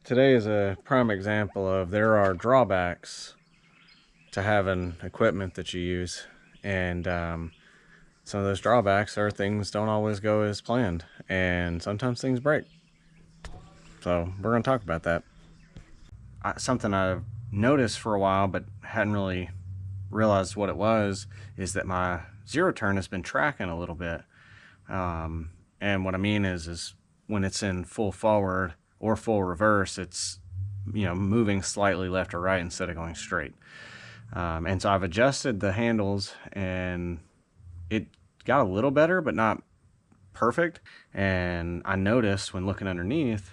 Today is a prime example of there are drawbacks to having equipment that you use, and some of those drawbacks are things don't always go as planned, and sometimes things break. So we're going to talk about that. Something I've noticed for a while but hadn't really realized what it was is that my zero turn has been tracking a little bit. And what I mean is when it's in full forward or full reverse, it's moving slightly left or right instead of going straight. And so I've adjusted the handles, and it got a little better, but not perfect. And I noticed when looking underneath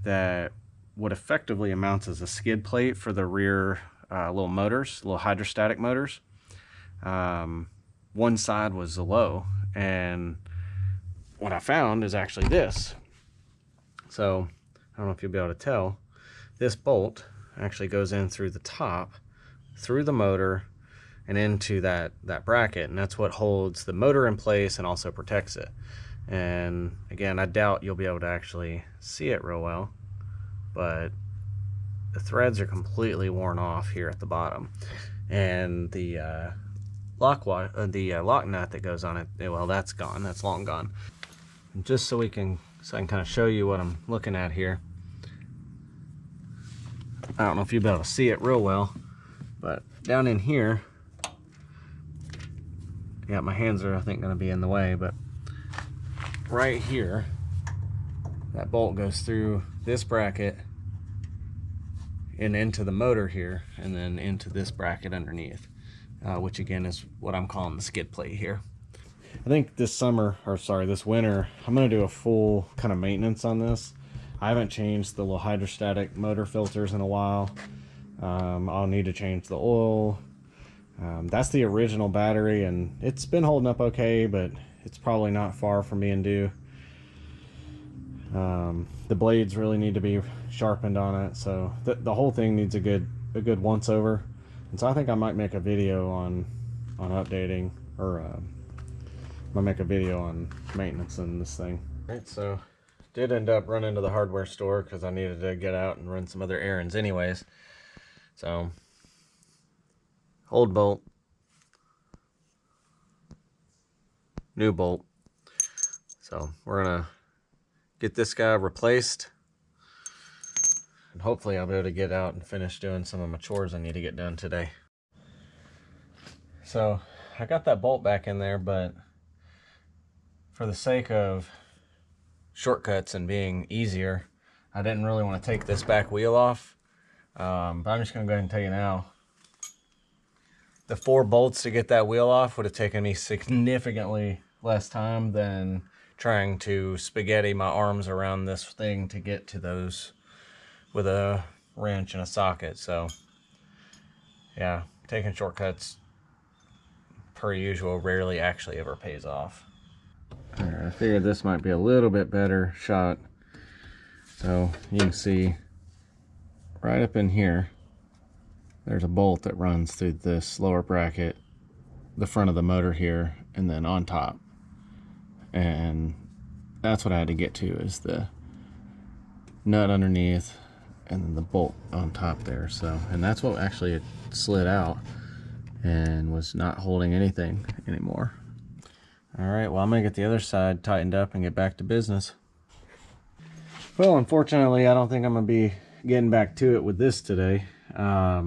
that what effectively amounts as a skid plate for the rear little motors, little hydrostatic motors, one side was low, and what I found is actually this. So I don't know if you'll be able to tell, this bolt actually goes in through the top, through the motor, and into that bracket, and that's what holds the motor in place and also protects it. And again, I doubt you'll be able to actually see it real well, but the threads are completely worn off here at the bottom, and the lock nut that goes on it, well, that's gone. That's long gone. And just so I can kind of show you what I'm looking at here. I don't know if you'll be able to see it real well, but down in here, yeah, my hands are, I think, going to be in the way, but right here, that bolt goes through this bracket and into the motor here, and then into this bracket underneath, which again is what I'm calling the skid plate here. I think this winter, I'm going to do a full kind of maintenance on this. I haven't changed the little hydrostatic motor filters in a while. I'll need to change the oil. That's the original battery, and it's been holding up okay, but it's probably not far from being due. The blades really need to be sharpened on it, so the whole thing needs a good once over. And so I think I might make a video on updating, or I might make a video on maintenance in this thing. All right, so did end up running to the hardware store because I needed to get out and run some other errands anyways. So old bolt, new bolt. So we're gonna get this guy replaced, and hopefully I'll be able to get out and finish doing some of my chores I need to get done today. So I got that bolt back in there, but for the sake of shortcuts and being easier, I didn't really want to take this back wheel off. But I'm just going to go ahead and tell you now, the 4 bolts to get that wheel off would have taken me significantly less time than trying to spaghetti my arms around this thing to get to those with a wrench and a socket. So yeah, taking shortcuts per usual rarely actually ever pays off. All right, I figured this might be a little bit better shot. So you can see right up in here, there's a bolt that runs through this lower bracket, the front of the motor here, and then on top. And that's what I had to get to, is the nut underneath and then the bolt on top there. So, and that's what actually it slid out and was not holding anything anymore. All right, well, I'm gonna get the other side tightened up and get back to business. Well, unfortunately, I don't think I'm gonna be getting back to it with this today. I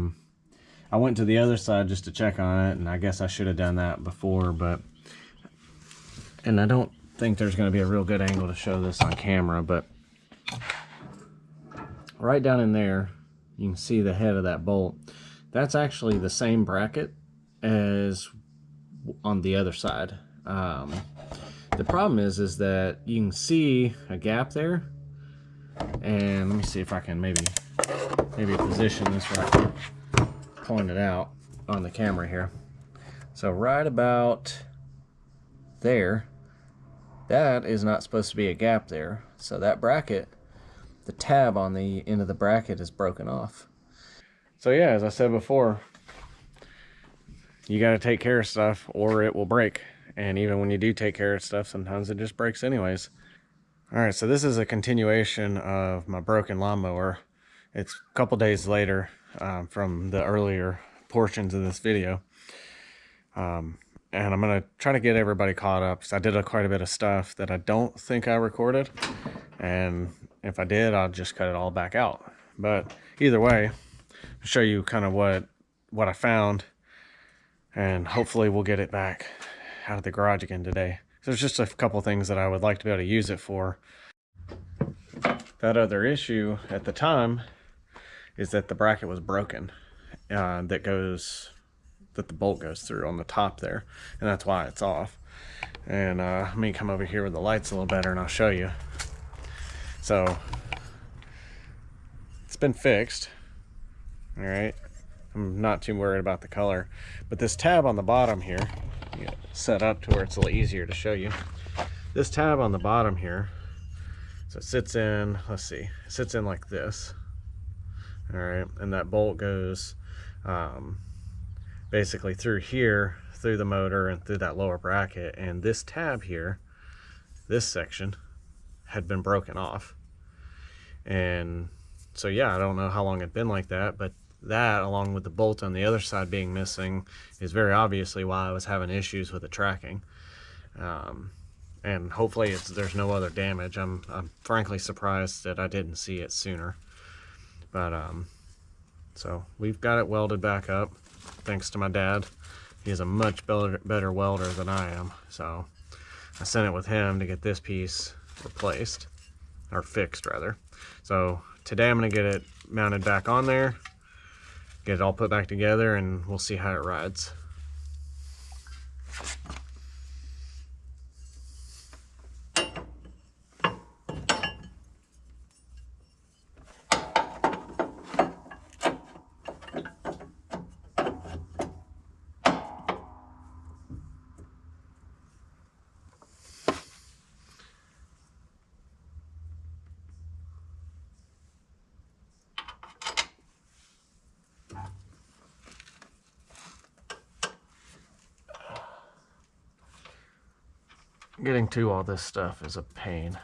went to the other side just to check on it, and I guess I should have done that before, and I don't think there's gonna be a real good angle to show this on camera, but right down in there, you can see the head of that bolt. That's actually the same bracket as on the other side. The problem is that you can see a gap there, and let me see if I can maybe position this right, point it out on the camera here. So right about there, that is not supposed to be a gap there. So that bracket, the tab on the end of the bracket is broken off. So yeah, as I said before, you got to take care of stuff or it will break. And even when you do take care of stuff, sometimes it just breaks anyways. All right, so this is a continuation of my broken lawnmower. It's a couple days later from the earlier portions of this video. And I'm going to try to get everybody caught up, because I did quite a bit of stuff that I don't think I recorded. And if I did, I'll just cut it all back out. But either way, I'll show you kind of what I found. And hopefully we'll get it back out of the garage again today. There's just a couple things that I would like to be able to use it for. That other issue at the time is that the bracket was broken, that the bolt goes through on the top there, and that's why it's off. And let me come over here with the lights a little better and I'll show you. So it's been fixed. All right, I'm not too worried about the color, but this tab on the bottom here, set up to where it's a little easier to show you. This tab on the bottom here, so it sits in, let's see, it sits in like this. All right, and that bolt goes basically through here, through the motor and through that lower bracket. And this tab here, this section, had been broken off. And so yeah, I don't know how long it'd been like that, but that, along with the bolt on the other side being missing, is very obviously why I was having issues with the tracking. And hopefully there's no other damage. I'm frankly surprised that I didn't see it sooner. But so we've got it welded back up, thanks to my dad. He's a much better welder than I am. So I sent it with him to get this piece replaced, or fixed rather. So today I'm gonna get it mounted back on there, get it all put back together, and we'll see how it rides. Getting to all this stuff is a pain.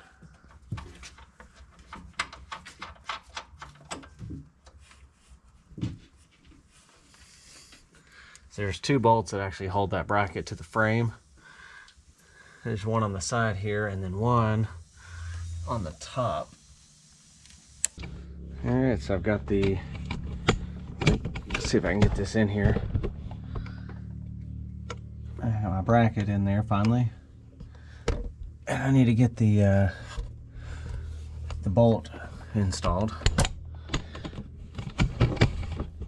So there's two bolts that actually hold that bracket to the frame. There's one on the side here and then one on the top. All right, so I've got let's see if I can get this in here. I got my bracket in there finally. And I need to get the bolt installed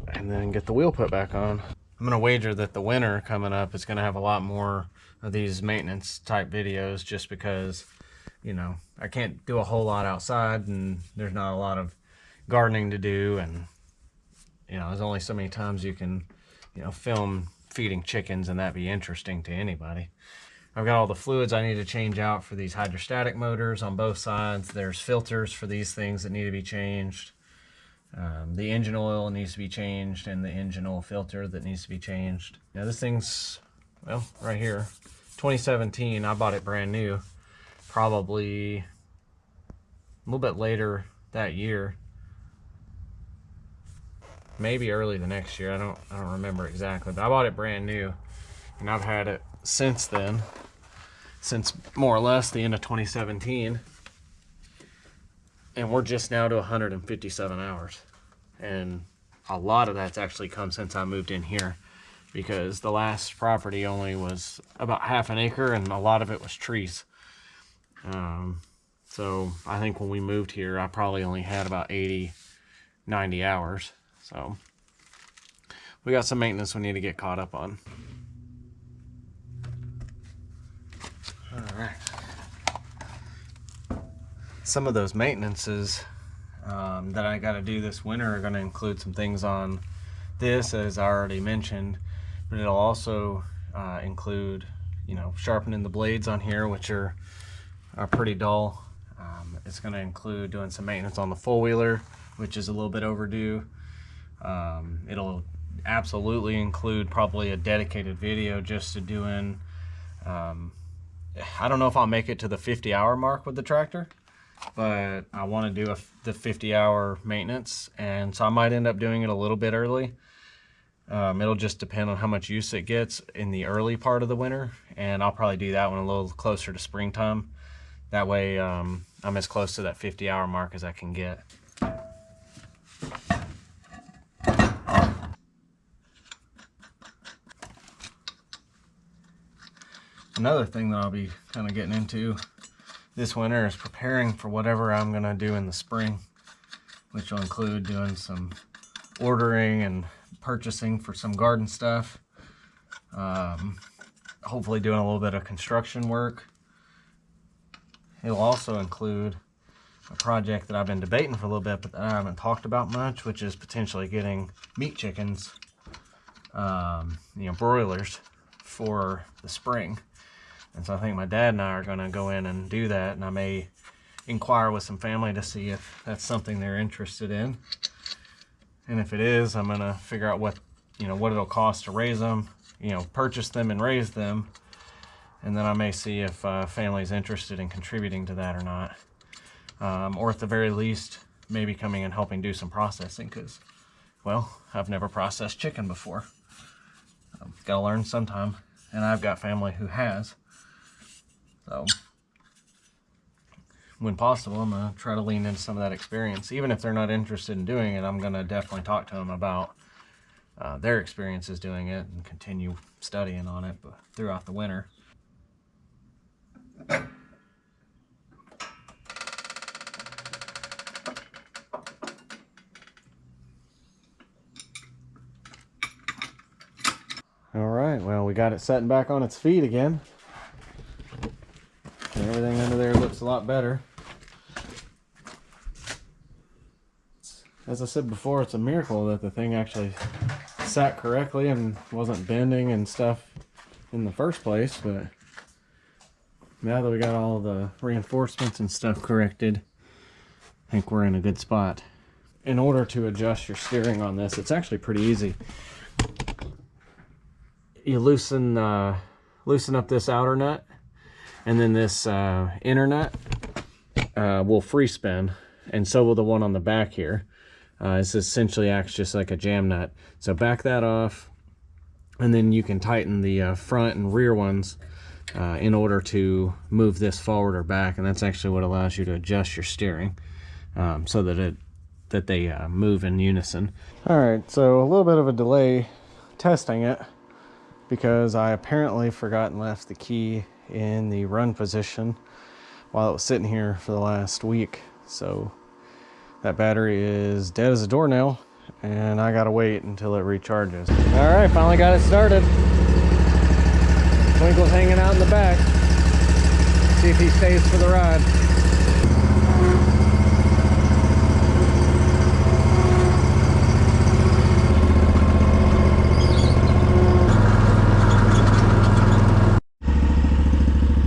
and then get the wheel put back on. I'm gonna wager that the winter coming up is gonna have a lot more of these maintenance type videos, just because, you know, I can't do a whole lot outside and there's not a lot of gardening to do, and you know, there's only so many times you can, you know, film feeding chickens and that be interesting to anybody. I've got all the fluids I need to change out for these hydrostatic motors on both sides. There's filters for these things that need to be changed. The engine oil needs to be changed, and the engine oil filter that needs to be changed. Now this thing's, well, right here, 2017. I bought it brand new, probably a little bit later that year, maybe early the next year. I don't remember exactly, but I bought it brand new, and I've had it since then, since more or less the end of 2017, and we're just now to 157 hours, and a lot of that's actually come since I moved in here, because the last property only was about half an acre and a lot of it was trees. So I think when we moved here I probably only had about 80-90 hours, so we got some maintenance we need to get caught up on. All right. Some of those maintenances that I got to do this winter are going to include some things on this, as I already mentioned, but it'll also include, you know, sharpening the blades on here, which are pretty dull. It's going to include doing some maintenance on the four-wheeler, which is a little bit overdue. It'll absolutely include probably a dedicated video just to doing, I don't know if I'll make it to the 50-hour mark with the tractor, but I want to do the 50-hour maintenance, and so I might end up doing it a little bit early. It'll just depend on how much use it gets in the early part of the winter, and I'll probably do that one a little closer to springtime. That way I'm as close to that 50-hour mark as I can get. Another thing that I'll be kind of getting into this winter is preparing for whatever I'm going to do in the spring, which will include doing some ordering and purchasing for some garden stuff. Hopefully doing a little bit of construction work. It'll also include a project that I've been debating for a little bit, but that I haven't talked about much, which is potentially getting meat chickens, broilers for the spring. And so I think my dad and I are going to go in and do that, and I may inquire with some family to see if that's something they're interested in. And if it is, I'm going to figure out what it'll cost to raise them, purchase them and raise them. And then I may see if family's interested in contributing to that or not. Or at the very least, maybe coming and helping do some processing, because, well, I've never processed chicken before. I've got to learn sometime, and I've got family who has. So, when possible, I'm going to try to lean into some of that experience. Even if they're not interested in doing it, I'm going to definitely talk to them about their experiences doing it and continue studying on it throughout the winter. All right, well, we got it setting back on its feet again. And everything under there looks a lot better. As I said before, it's a miracle that the thing actually sat correctly and wasn't bending and stuff in the first place, but now that we got all the reinforcements and stuff corrected, I think we're in a good spot. In order to adjust your steering on this, it's actually pretty easy. You loosen up this outer nut, and then this inner nut will free spin, and so will the one on the back here. This essentially acts just like a jam nut. So back that off, and then you can tighten the front and rear ones in order to move this forward or back, and that's actually what allows you to adjust your steering so that they move in unison. All right, so a little bit of a delay testing it, because I apparently forgot and left the key in the run position while it was sitting here for the last week. So that battery is dead as a doornail, and I gotta wait until it recharges. All right, finally got it started. Twinkle's hanging out in the back. See if he stays for the ride.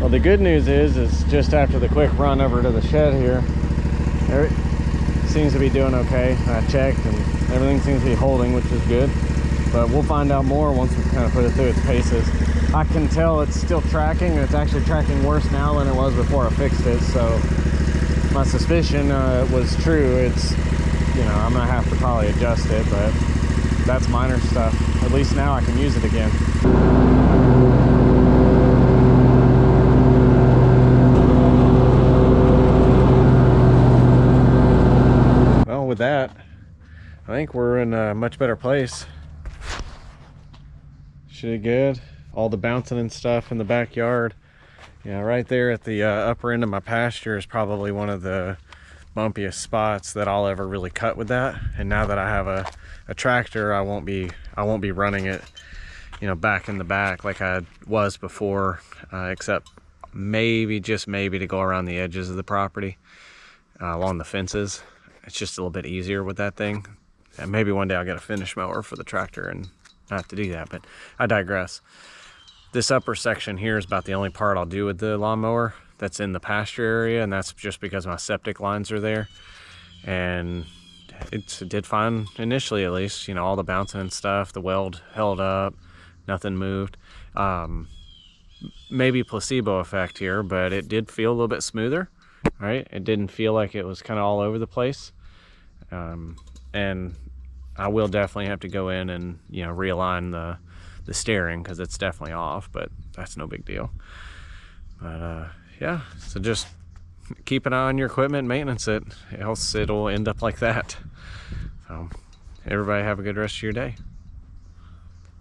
Well, the good news is just after the quick run over to the shed here, it seems to be doing okay. I checked and everything seems to be holding, which is good. But we'll find out more once we kind of put it through its paces. I can tell it's still tracking, and it's actually tracking worse now than it was before I fixed it. So my suspicion was true. It's, I'm gonna have to probably adjust it, but that's minor stuff. At least now I can use it again. With that, I think we're in a much better place. Should be good. All the bouncing and stuff in the backyard. Yeah, right there at the upper end of my pasture is probably one of the bumpiest spots that I'll ever really cut with that. And now that I have a tractor, I won't be running it, back in the back like I was before, except just maybe to go around the edges of the property, along the fences. It's just a little bit easier with that thing. And maybe one day I'll get a finish mower for the tractor and not have to do that, but I digress. This upper section here is about the only part I'll do with the lawnmower that's in the pasture area, and that's just because my septic lines are there. And it did fine initially, at least. All the bouncing and stuff, the weld held up, nothing moved. Maybe placebo effect here, but it did feel a little bit smoother. All right, it didn't feel like it was kind of all over the place. And I will definitely have to go in and, you know, realign the steering because it's definitely off, but that's no big deal. But yeah, so just keep an eye on your equipment, maintenance it, else it'll end up like that. So everybody have a good rest of your day.